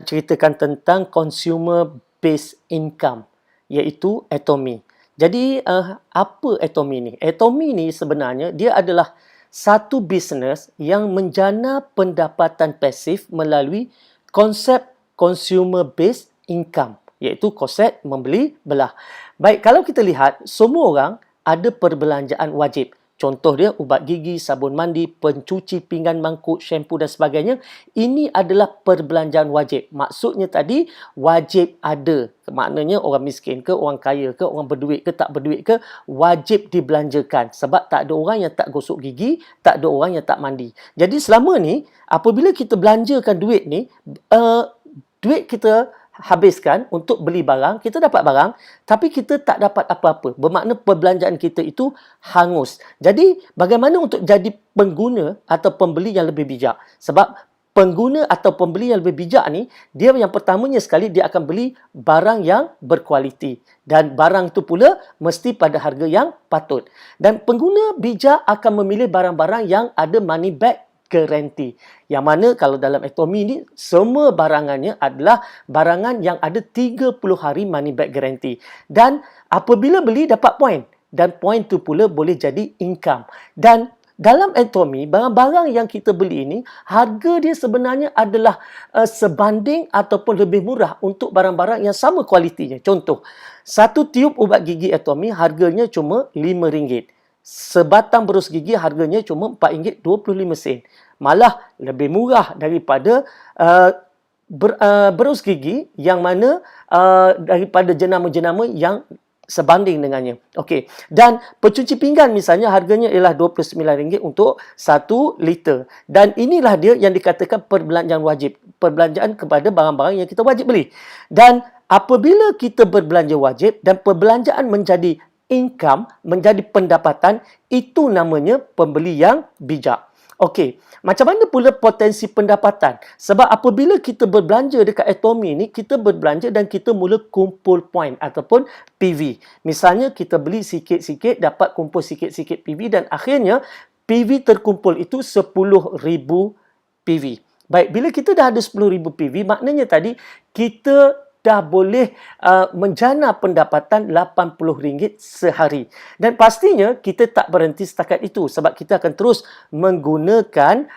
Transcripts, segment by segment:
ceritakan tentang consumer based income, iaitu Atomy. Jadi apa Atomy ni? Atomy ni sebenarnya dia adalah satu bisnes yang menjana pendapatan pasif melalui konsep consumer based income, iaitu konsep membeli belah. Baik, kalau kita lihat semua orang ada perbelanjaan wajib. Contoh dia ubat gigi, sabun mandi, pencuci pinggan, mangkuk, shampoo dan sebagainya. Ini adalah perbelanjaan wajib. Maksudnya tadi wajib ada. Maknanya orang miskin ke, orang kaya ke, orang berduit ke, tak berduit ke, wajib dibelanjakan. Sebab tak ada orang yang tak gosok gigi, tak ada orang yang tak mandi. Jadi selama ni, apabila kita belanjakan duit ni, duit kita habiskan untuk beli barang, kita dapat barang, tapi kita tak dapat apa-apa. Bermakna perbelanjaan kita itu hangus. Jadi, bagaimana untuk jadi pengguna atau pembeli yang lebih bijak? Sebab pengguna atau pembeli yang lebih bijak ni, dia yang pertamanya sekali, dia akan beli barang yang berkualiti. Dan barang itu pula mesti pada harga yang patut. Dan pengguna bijak akan memilih barang-barang yang ada money back garanti. Yang mana kalau dalam Atomy ni semua barangannya adalah barangan yang ada 30 hari money back garanti. Dan apabila beli dapat point. Dan point tu pula boleh jadi income. Dan dalam Atomy, barang-barang yang kita beli ini, harga dia sebenarnya adalah sebanding ataupun lebih murah untuk barang-barang yang sama kualitinya. Contoh, satu tiub ubat gigi Atomy harganya cuma RM5. Sebatang berus gigi harganya cuma RM4.25. Malah lebih murah daripada berus gigi yang mana daripada jenama-jenama yang sebanding dengannya. Okey. Dan pencuci pinggan misalnya harganya ialah RM29 untuk 1 liter. Dan inilah dia yang dikatakan perbelanjaan wajib. Perbelanjaan kepada barang-barang yang kita wajib beli. Dan apabila kita berbelanja wajib dan perbelanjaan menjadi income, menjadi pendapatan, itu namanya pembeli yang bijak. Okey, macam mana pula potensi pendapatan? Sebab apabila kita berbelanja dekat Atomy ni, kita berbelanja dan kita mula kumpul point ataupun PV. Misalnya kita beli sikit-sikit, dapat kumpul sikit-sikit PV dan akhirnya PV terkumpul itu 10,000 PV. Baik, bila kita dah ada 10,000 PV, maknanya tadi kita dah boleh menjana pendapatan RM80 sehari. Dan pastinya kita tak berhenti setakat itu sebab kita akan terus menggunakan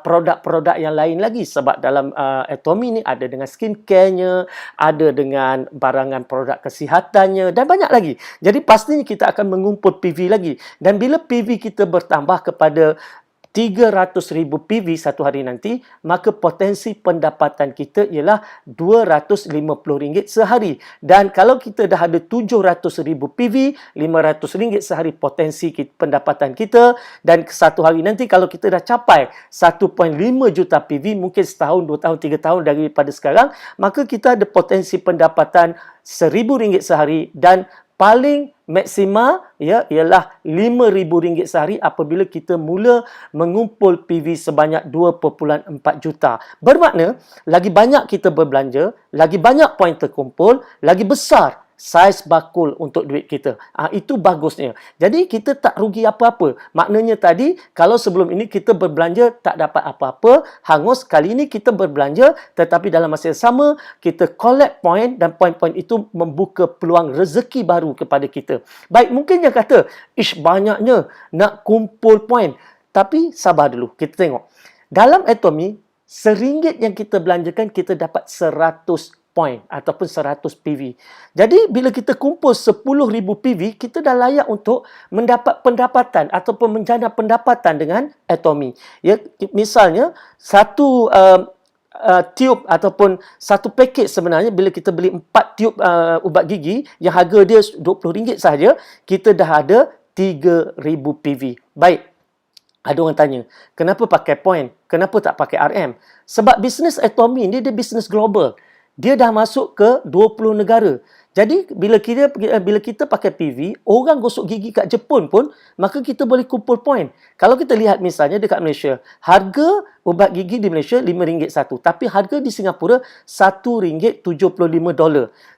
produk-produk yang lain lagi. Sebab dalam Atomy ni ada dengan skincare-nya, ada dengan barangan produk kesihatannya dan banyak lagi. Jadi pastinya kita akan mengumpul PV lagi. Dan bila PV kita bertambah kepada 300,000 PV satu hari nanti, maka potensi pendapatan kita ialah RM250 sehari. Dan kalau kita dah ada 700,000 PV, RM500 sehari potensi pendapatan kita. Dan satu hari nanti kalau kita dah capai 1.5 juta PV, mungkin setahun, 2 tahun, 3 tahun daripada sekarang, maka kita ada potensi pendapatan RM1,000 sehari dan paling maksima ialah RM5,000 sehari apabila kita mula mengumpul PV sebanyak 2.4 juta. Bermakna, lagi banyak kita berbelanja, lagi banyak poin terkumpul, lagi besar saiz bakul untuk duit kita. Itu bagusnya. Jadi, kita tak rugi apa-apa. Maknanya tadi, kalau sebelum ini kita berbelanja tak dapat apa-apa, hangus. Kali ini kita berbelanja, tetapi dalam masa yang sama, kita collect point dan poin-poin itu membuka peluang rezeki baru kepada kita. Baik, mungkin yang kata, banyaknya nak kumpul poin. Tapi, sabar dulu. Kita tengok. Dalam Atomy, RM1 yang kita belanjakan, kita dapat 100 point ataupun 100 PV. Jadi, bila kita kumpul 10,000 PV, kita dah layak untuk mendapat pendapatan ataupun menjana pendapatan dengan Atomy. Ya, misalnya, satu tiub ataupun satu paket sebenarnya, bila kita beli 4 tiub ubat gigi yang harga dia RM20 sahaja, kita dah ada 3,000 PV. Baik. Ada orang tanya, kenapa pakai point? Kenapa tak pakai RM? Sebab bisnes Atomy ni dia bisnes global. Dia dah masuk ke 20 negara. Jadi, bila kita pakai PV, orang gosok gigi kat Jepun pun, maka kita boleh kumpul point. Kalau kita lihat misalnya dekat Malaysia, harga ubat gigi di Malaysia RM5 satu. Tapi harga di Singapura $1.75.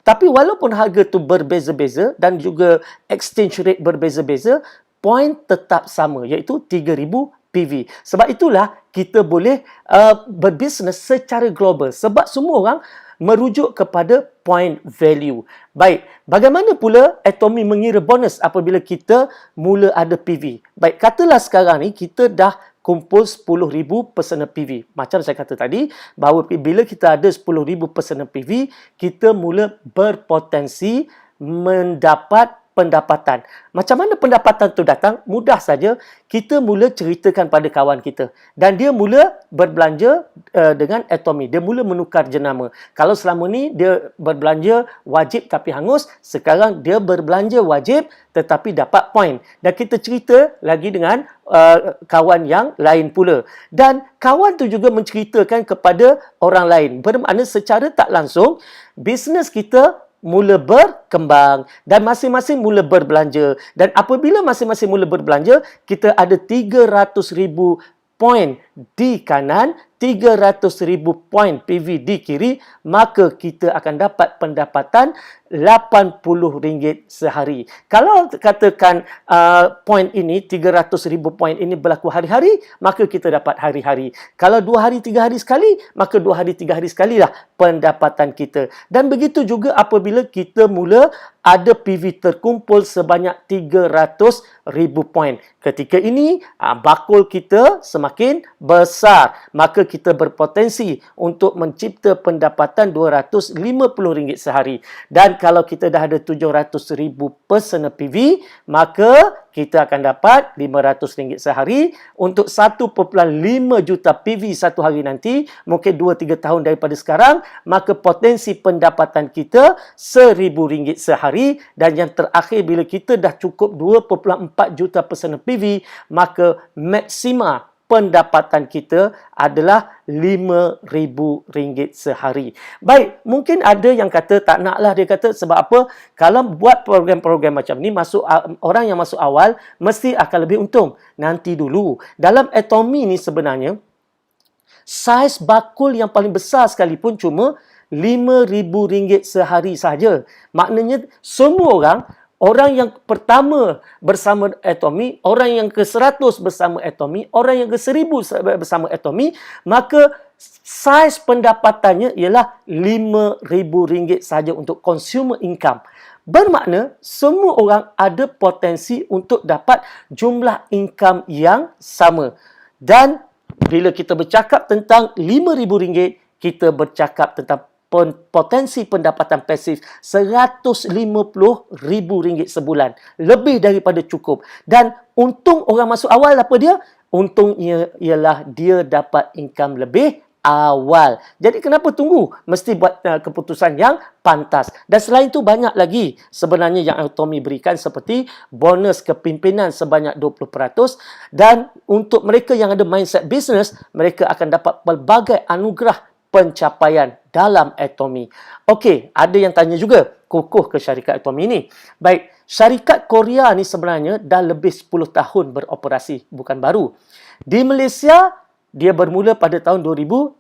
Tapi walaupun harga tu berbeza-beza dan juga exchange rate berbeza-beza, point tetap sama, iaitu 3,000 PV. Sebab itulah kita boleh berbisnes secara global. Sebab semua orang merujuk kepada point value. Baik, bagaimana pula Atomy mengira bonus apabila kita mula ada PV? Baik, katalah sekarang ni kita dah kumpul 10,000 personal PV. Macam saya kata tadi, bahawa bila kita ada 10,000 personal PV, kita mula berpotensi mendapat pendapatan. Macam mana pendapatan tu datang? Mudah saja, kita mula ceritakan pada kawan kita. Dan dia mula berbelanja dengan Atomy. Dia mula menukar jenama. Kalau selama ni dia berbelanja wajib tapi hangus, sekarang dia berbelanja wajib tetapi dapat point. Dan kita cerita lagi dengan kawan yang lain pula. Dan kawan tu juga menceritakan kepada orang lain. Bermakna secara tak langsung, bisnes kita mula berkembang dan masing-masing mula berbelanja. Dan apabila masing-masing mula berbelanja, kita ada 300,000 poin di kanan, 300,000 poin PV di kiri, maka kita akan dapat pendapatan RM80 sehari. Kalau katakan poin ini, 300,000 poin ini berlaku hari-hari, maka kita dapat hari-hari. Kalau 2 hari, 3 hari sekali, maka 2 hari, 3 hari sekalilah pendapatan kita. Dan begitu juga apabila kita mula ada PV terkumpul sebanyak 300,000 poin. Ketika ini, bakul kita semakin besar. Maka kita berpotensi untuk mencipta pendapatan RM250 sehari. Dan kalau kita dah ada 700,000 personal PV, maka kita akan dapat RM500 sehari. Untuk 1.5 juta PV satu hari nanti, mungkin 2-3 tahun daripada sekarang, maka potensi pendapatan kita RM1,000 sehari. Dan yang terakhir, bila kita dah cukup 2.4 juta personal PV, maka maksima pendapatan kita adalah RM5,000 sehari. Baik, mungkin ada yang kata tak naklah, dia kata sebab apa? Kalau buat program-program macam ni, orang yang masuk awal mesti akan lebih untung. Nanti dulu. Dalam Atomy ni sebenarnya, saiz bakul yang paling besar sekalipun cuma RM5,000 sehari saja. Maknanya semua orang yang pertama bersama Atomy, orang yang ke-100 bersama Atomy, orang yang ke-1,000 bersama Atomy, maka saiz pendapatannya ialah RM5,000 saja untuk consumer income. Bermakna semua orang ada potensi untuk dapat jumlah income yang sama. Dan bila kita bercakap tentang RM5,000, kita bercakap tentang potensi pendapatan pasif RM150,000 sebulan. Lebih daripada cukup. Dan untung orang masuk awal apa dia? Untungnya ialah dia dapat income lebih awal. Jadi kenapa tunggu? Mesti buat keputusan yang pantas. Dan selain itu banyak lagi sebenarnya yang Atomy berikan, seperti bonus kepimpinan sebanyak 20%. Dan untuk mereka yang ada mindset business, mereka akan dapat pelbagai anugerah pencapaian dalam Atomy. Okey, ada yang tanya juga, kukuh ke syarikat Atomy ni. Baik, syarikat Korea ni sebenarnya dah lebih 10 tahun beroperasi, bukan baru. Di Malaysia, dia bermula pada tahun 2016.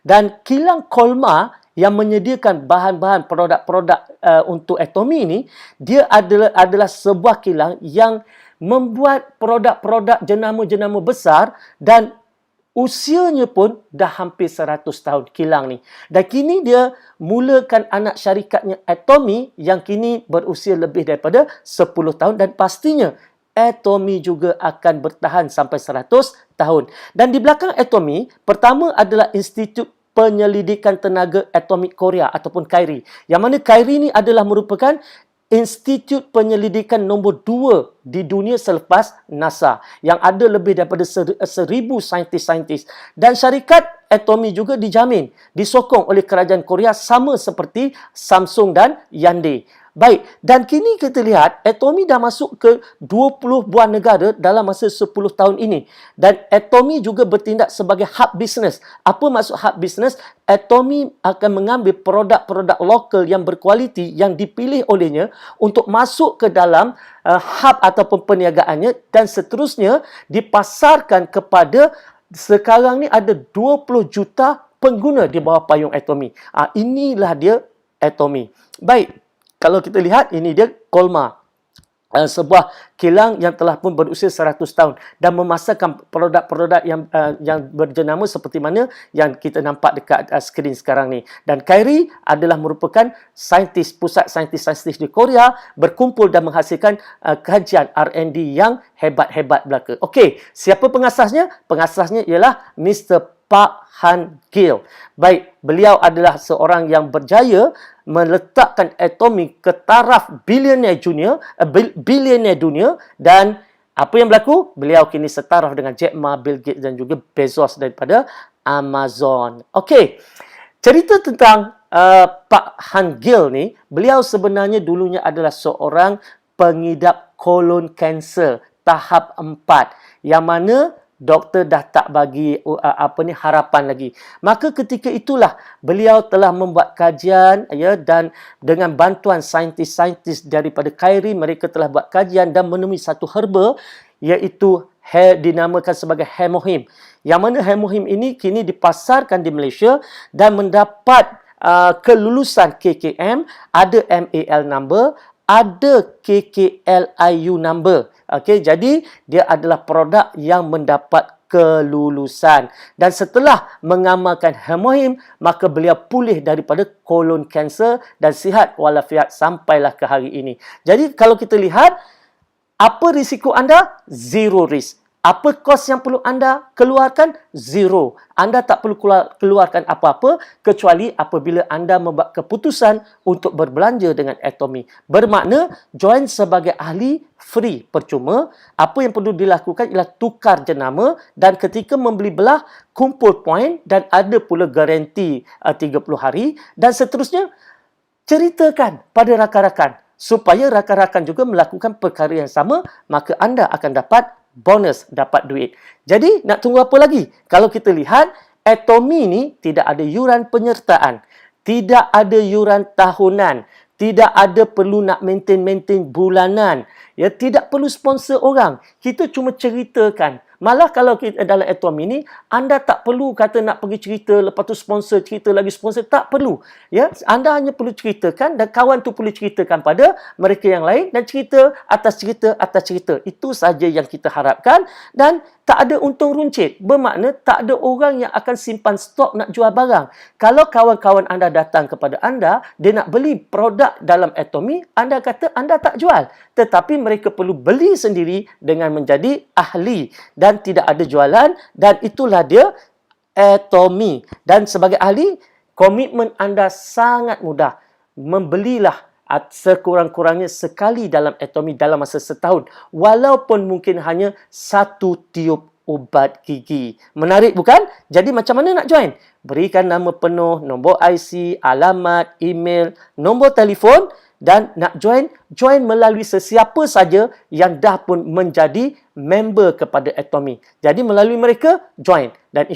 Dan kilang Kolmar yang menyediakan bahan-bahan produk-produk untuk Atomy ni, dia adalah sebuah kilang yang membuat produk-produk jenama-jenama besar dan usianya pun dah hampir 100 tahun kilang ni. Dan kini dia mulakan anak syarikatnya Atomy yang kini berusia lebih daripada 10 tahun dan pastinya Atomy juga akan bertahan sampai 100 tahun. Dan di belakang Atomy, pertama adalah Institut Penyelidikan Tenaga Atomik Korea ataupun KAIRI. Yang mana KAIRI ni adalah merupakan institut penyelidikan nombor 2 di dunia selepas NASA, yang ada lebih daripada 1,000 saintis-saintis. Dan syarikat Atomy juga dijamin, disokong oleh kerajaan Korea sama seperti Samsung dan Hyundai. Baik, dan kini kita lihat Atomy dah masuk ke 20 buah negara dalam masa 10 tahun ini. Dan Atomy juga bertindak sebagai hub business. Apa maksud hub business? Atomy akan mengambil produk-produk lokal yang berkualiti yang dipilih olehnya untuk masuk ke dalam hub ataupun perniagaannya dan seterusnya dipasarkan kepada, sekarang ni ada 20 juta pengguna di bawah payung Atomy. Inilah dia Atomy. Baik. Kalau kita lihat, ini dia Kolmar. sebuah kilang yang telah pun berusia 100 tahun dan memasarkan produk-produk yang berjenama seperti mana yang kita nampak dekat skrin sekarang ni. Dan Kyrie adalah merupakan pusat saintis di Korea berkumpul dan menghasilkan kajian R&D yang hebat-hebat belaka. Okey, siapa pengasasnya? Pengasasnya ialah Mr. Park Han-gil. Baik, beliau adalah seorang yang berjaya meletakkan atomi ke taraf bilioner dunia dan apa yang berlaku? Beliau kini setaraf dengan Jack Ma, Bill Gates dan juga Bezos daripada Amazon. Okey, cerita tentang Pak Han-gil ni, beliau sebenarnya dulunya adalah seorang pengidap kolon kanser tahap 4 yang mana doktor dah tak bagi harapan lagi. Maka ketika itulah beliau telah membuat kajian dan dengan bantuan saintis-saintis daripada Kyrie, mereka telah buat kajian dan menemui satu herba iaitu dinamakan sebagai hemohim. Yang mana hemohim ini kini dipasarkan di Malaysia dan mendapat kelulusan KKM, ada MAL number, ada KKLIU number. Okey, jadi dia adalah produk yang mendapat kelulusan. Dan setelah mengamalkan hemohim, maka beliau pulih daripada kolon kanser dan sihat walafiat sampailah ke hari ini. Jadi kalau kita lihat, apa risiko anda? Zero risk. Apa kos yang perlu anda keluarkan? Zero. Anda tak perlu keluarkan apa-apa kecuali apabila anda membuat keputusan untuk berbelanja dengan Atomy. Bermakna join sebagai ahli free, percuma. Apa yang perlu dilakukan ialah tukar jenama dan ketika membeli belah, kumpul poin dan ada pula garanti 30 hari dan seterusnya. Ceritakan pada rakan-rakan supaya rakan-rakan juga melakukan perkara yang sama, maka anda akan dapat bonus, dapat duit. Jadi, nak tunggu apa lagi? Kalau kita lihat, Atomy ni tidak ada yuran penyertaan, tidak ada yuran tahunan, tidak ada perlu nak maintain bulanan, ya, tidak perlu sponsor orang. Kita cuma ceritakan. Malah kalau kita dalam Atomy ni, anda tak perlu kata nak pergi cerita, lepas tu sponsor, cerita lagi sponsor, tak perlu. Ya, anda hanya perlu ceritakan dan kawan tu perlu ceritakan pada mereka yang lain dan cerita atas cerita. Itu saja yang kita harapkan dan tak ada untung runcit. Bermakna tak ada orang yang akan simpan stok nak jual barang. Kalau kawan-kawan anda datang kepada anda, dia nak beli produk dalam Atomy, anda kata anda tak jual. Tetapi mereka perlu beli sendiri dengan menjadi ahli dan tidak ada jualan dan itulah dia Atomy. Dan sebagai ahli, komitmen anda sangat mudah. Membelilah sekurang-kurangnya sekali dalam Atomy dalam masa setahun. Walaupun mungkin hanya satu tiub ubat gigi. Menarik bukan? Jadi macam mana nak join? Berikan nama penuh, nombor IC, alamat, email, nombor telefon dan nak join melalui sesiapa saja yang dah pun menjadi member kepada Atomy. Jadi melalui mereka, join. Dan